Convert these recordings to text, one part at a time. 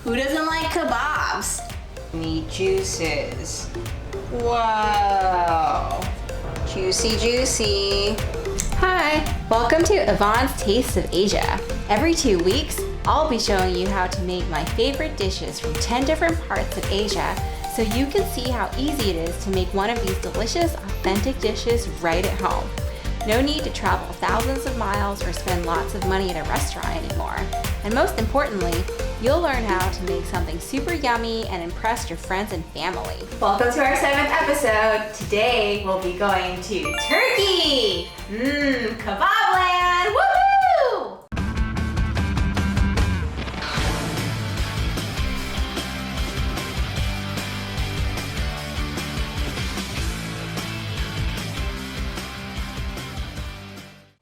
Who doesn't like kebabs? Meat juices. Whoa. Juicy, juicy. Hi, welcome to Yvonne's Tastes of Asia. Every 2 weeks, I'll be showing you how to make my favorite dishes from 10 different parts of Asia so you can see how easy it is to make one of these delicious, authentic dishes right at home. No need to travel thousands of miles or spend lots of money at a restaurant anymore. And most importantly, you'll learn how to make something super yummy and impress your friends and family. Welcome to our 7th episode. Today we'll be going to Turkey! Kebab land! Woohoo!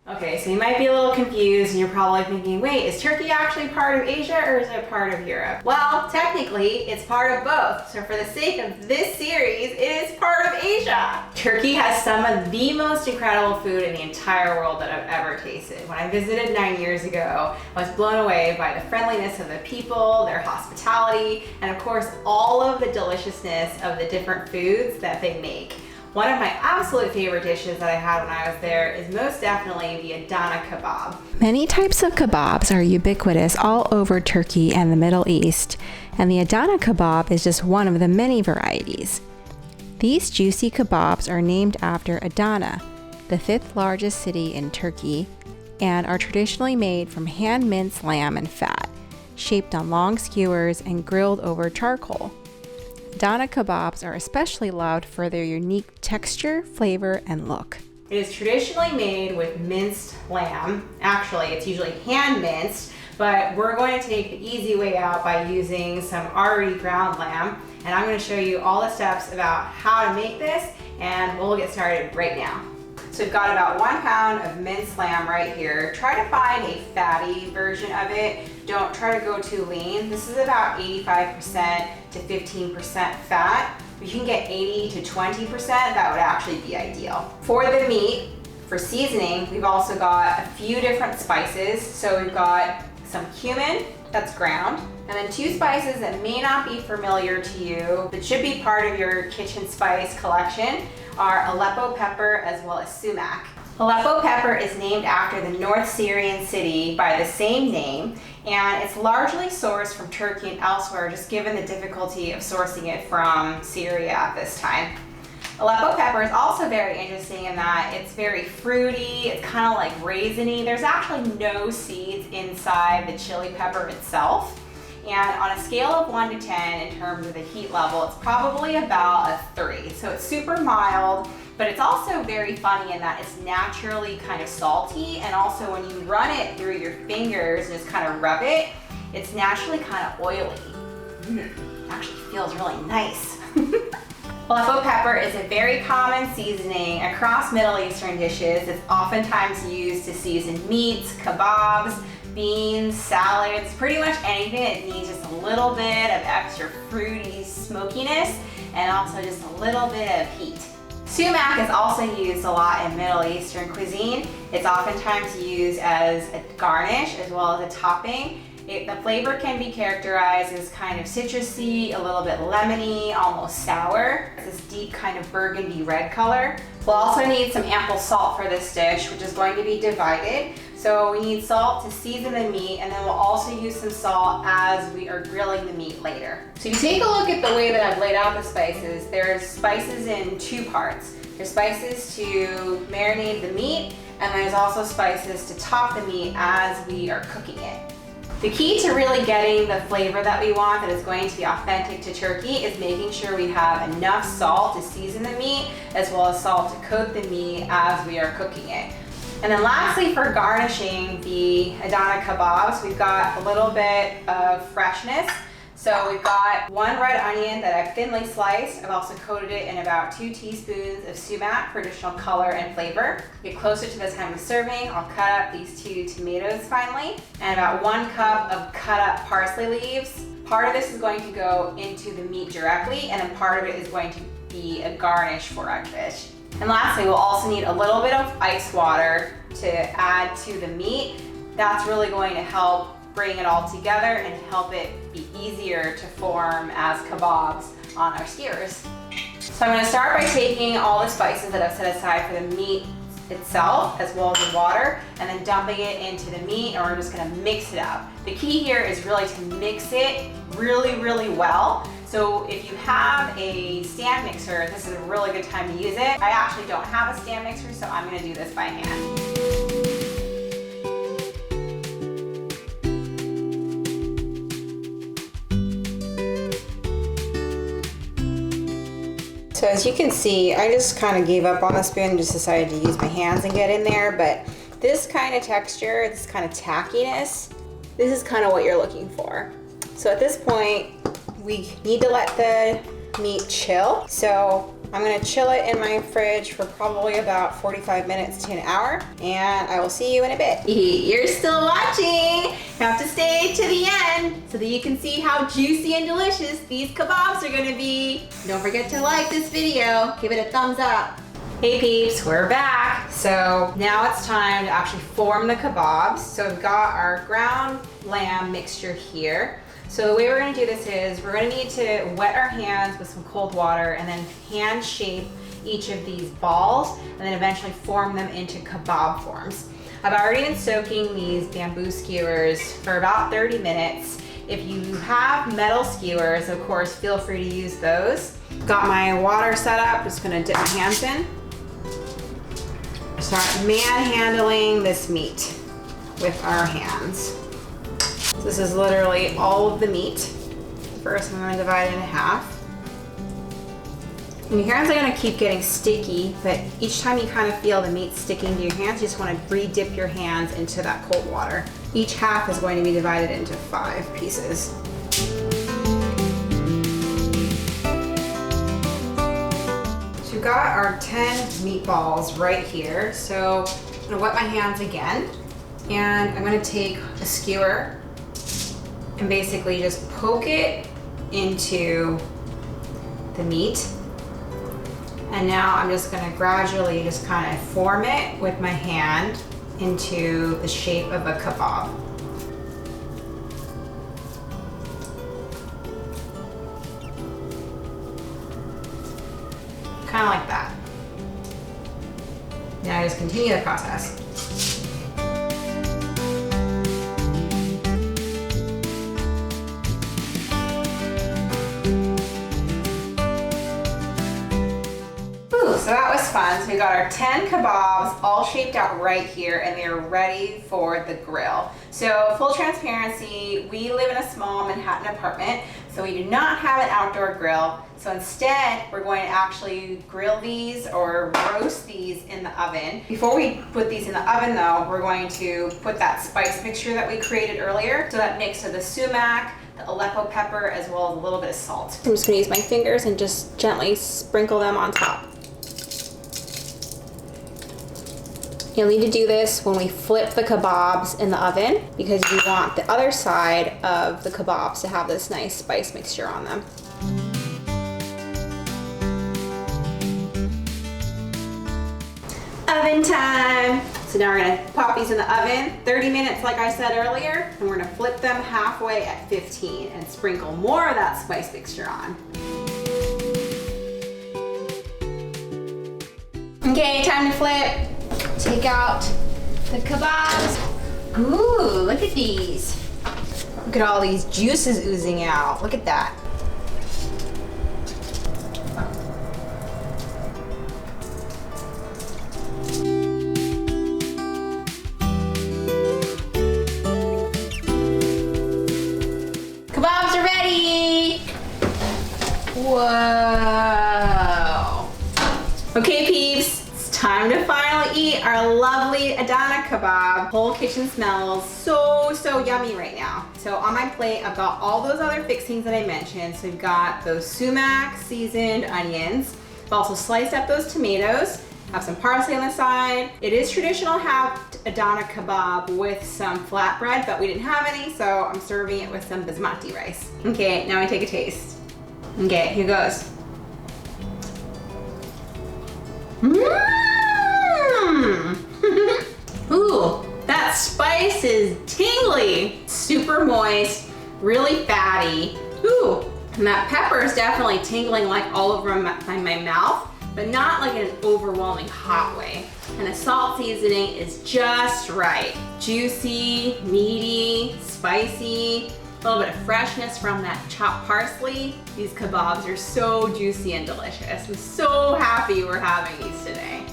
Okay, so you might be a little confused and you're probably thinking, wait, is Turkey actually part of Asia or is it part of Europe? Well, technically, it's part of both. So for the sake of this series, it is part of Asia. Turkey has some of the most incredible food in the entire world that I've ever tasted. When I visited 9 years ago, I was blown away by the friendliness of the people, their hospitality, and of course, all of the deliciousness of the different foods that they make. One of my absolute favorite dishes that I had when I was there is most definitely the Adana Kebab. Many types of kebabs are ubiquitous all over Turkey and the Middle East, and the Adana Kebab is just one of the many varieties. These juicy kebabs are named after Adana, the 5th largest city in Turkey, and are traditionally made from hand-minced lamb and fat, shaped on long skewers and grilled over charcoal. Adana kebabs are especially loved for their unique texture, flavor, and look. It is traditionally made with minced lamb. Actually, it's usually hand minced, but we're going to take the easy way out by using some already ground lamb. And I'm going to show you all the steps about how to make this, and we'll get started right now. So we've got about 1 pound of minced lamb right here. Try to find a fatty version of it. Don't try to go too lean. This is about 85% to 15% fat. If you can get 80 to 20%, that would actually be ideal. For the meat, for seasoning, we've also got a few different spices. So we've got some cumin, that's ground, and then 2 spices that may not be familiar to you, but should be part of your kitchen spice collection, are Aleppo pepper as well as sumac. Aleppo pepper is named after the North Syrian city by the same name, and it's largely sourced from Turkey and elsewhere, just given the difficulty of sourcing it from Syria at this time. Aleppo pepper is also very interesting in that it's very fruity, it's kind of like raisiny. There's actually no seeds inside the chili pepper itself. And on a scale of 1 to 10 in terms of the heat level, it's probably about a 3. So it's super mild, but it's also very funny in that it's naturally kind of salty, and also when you run it through your fingers and just kind of rub it, it's naturally kind of oily. Actually feels really nice. Aleppo pepper is a very common seasoning across Middle Eastern dishes. It's oftentimes used to season meats, kebabs, beans, salads, pretty much anything that needs just a little bit of extra fruity smokiness and also just a little bit of heat. Sumac is also used a lot in Middle Eastern cuisine. It's oftentimes used as a garnish as well as a topping. The flavor can be characterized as kind of citrusy, a little bit lemony, almost sour. It's this deep kind of burgundy red color. We'll also need some ample salt for this dish, which is going to be divided. So we need salt to season the meat, and then we'll also use some salt as we are grilling the meat later. So you take a look at the way that I've laid out the spices. There's spices in 2 parts. There's spices to marinate the meat, and there's also spices to top the meat as we are cooking it. The key to really getting the flavor that we want that is going to be authentic to Turkey is making sure we have enough salt to season the meat as well as salt to coat the meat as we are cooking it. And then lastly, for garnishing the Adana kebabs, we've got a little bit of freshness. So we've got 1 red onion that I've thinly sliced. I've also coated it in about 2 teaspoons of sumac for additional color and flavor. Get closer to the time of serving, I'll cut up these 2 tomatoes finely, and about 1 cup of cut up parsley leaves. Part of this is going to go into the meat directly, and then part of it is going to be a garnish for our fish. And lastly, we'll also need a little bit of ice water to add to the meat. That's really going to help bring it all together and help it be easier to form as kebabs on our skewers. So I'm gonna start by taking all the spices that I've set aside for the meat itself, as well as the water, and then dumping it into the meat, and we're just gonna mix it up. The key here is really to mix it really, really well. So if you have a stand mixer, this is a really good time to use it. I actually don't have a stand mixer, so I'm gonna do this by hand. So as you can see, I just kind of gave up on the spoon and just decided to use my hands and get in there, but this kind of texture, this kind of tackiness, this is kind of what you're looking for. So at this point, we need to let the meat chill. So I'm gonna chill it in my fridge for probably about 45 minutes to an hour, and I will see you in a bit. You're still watching. You have to stay to the end so that you can see how juicy and delicious these kebabs are gonna be. Don't forget to like this video, give it a thumbs up. Hey peeps, we're back. So now it's time to actually form the kebabs. So we've got our ground lamb mixture here. So the way we're gonna do this is we're gonna need to wet our hands with some cold water and then hand shape each of these balls and then eventually form them into kebab forms. I've already been soaking these bamboo skewers for about 30 minutes. If you have metal skewers, of course, feel free to use those. Got my water set up, just gonna dip my hands in. Start manhandling this meat with our hands. So this is literally all of the meat. First, I'm gonna divide it in half. And your hands are gonna keep getting sticky, but each time you kind of feel the meat sticking to your hands, you just wanna re-dip your hands into that cold water. Each half is going to be divided into 5 pieces. So we've got our 10 meatballs right here. So I'm gonna wet my hands again, and I'm gonna take a skewer and basically just poke it into the meat. And now I'm just gonna gradually just kind of form it with my hand into the shape of a kebab. Kind of like that. Now I just continue the process. So that was fun. So we got our 10 kebabs all shaped out right here, and they're ready for the grill. So full transparency, we live in a small Manhattan apartment, so we do not have an outdoor grill. So instead, we're going to actually grill these or roast these in the oven. Before we put these in the oven though, we're going to put that spice mixture that we created earlier. So that mix of the sumac, the Aleppo pepper, as well as a little bit of salt. I'm just gonna use my fingers and just gently sprinkle them on top. You'll need to do this when we flip the kebabs in the oven because we want the other side of the kebabs to have this nice spice mixture on them. Oven time! So now we're gonna pop these in the oven, 30 minutes like I said earlier, and we're gonna flip them halfway at 15 and sprinkle more of that spice mixture on. Okay, time to flip. Take out the kebabs. Ooh, look at these. Look at all these juices oozing out. Look at that. Kebabs are ready. Whoa. Okay, peeps. Time to finally eat our lovely Adana Kebab. Whole kitchen smells so yummy right now. So on my plate, I've got all those other fixings that I mentioned. So we've got those sumac seasoned onions. I've also sliced up those tomatoes. Have some parsley on the side. It is traditional to have Adana Kebab with some flatbread, but we didn't have any, so I'm serving it with some basmati rice. Okay, now I take a taste. Okay, here goes. Ooh, that spice is tingly. super moist, really fatty. Ooh, and that pepper is definitely tingling like all over my mouth, but not like in an overwhelming hot way. And the salt seasoning is just right. Juicy, meaty, spicy, a little bit of freshness from that chopped parsley. These kebabs are so juicy and delicious. I'm so happy we're having these today.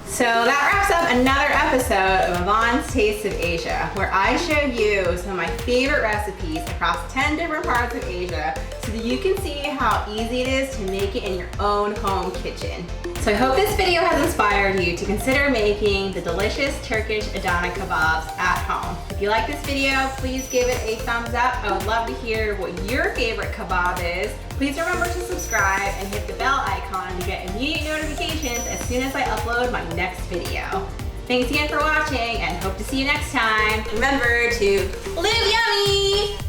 So that wraps up another episode of Yvonne's Taste of Asia, where I show you some of my favorite recipes across 10 different parts of Asia so that you can see how easy it is to make it in your own home kitchen. So I hope this video has inspired you to consider making the delicious Turkish Adana Kebabs at home. If you like this video, please give it a thumbs up. I would love to hear what your favorite kebab is. Please remember to subscribe and hit the bell icon to get immediate notifications as soon as I upload my next video. Thanks again for watching and hope to see you next time. Remember to live yummy!